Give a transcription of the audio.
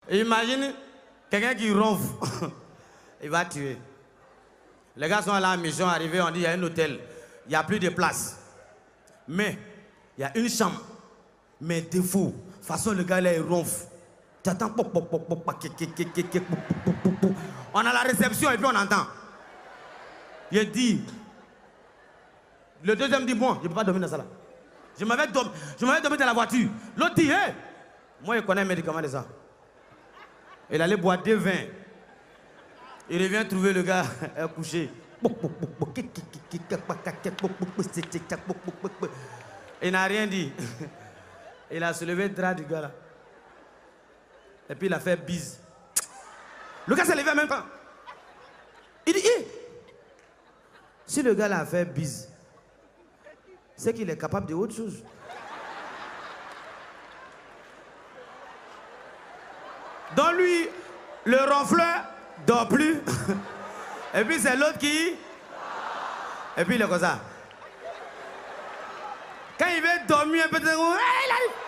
Et imagine quelqu'un qui ronfle. Il va tuer. Les gars sont à la mission, arrivés, on dit il y a un hôtel. Il n'y a plus de place. Mais il y a une chambre. Mais défaut. De toute façon, le gars là, il ronfle. Tu attends. On a la réception et puis on entend. Il dit. Le deuxième dit bon, je ne peux pas dormir dans ça là. Je m'avais dormi dans la voiture. L'autre dit, hé, moi je connais un médicament de ça. Il allait boire 2 vins. Il revient trouver le gars couché. Il n'a rien dit. Il a soulevé le drap du gars là. Et puis il a fait bise. Le gars s'est levé en même temps. Il dit, hé, si le gars là a fait bise, c'est qu'il est capable de autre chose. Donc lui, le ronfleur dort plus. Et puis c'est l'autre qui... Et puis il est comme ça. Quand il veut dormir un peu, il arrive.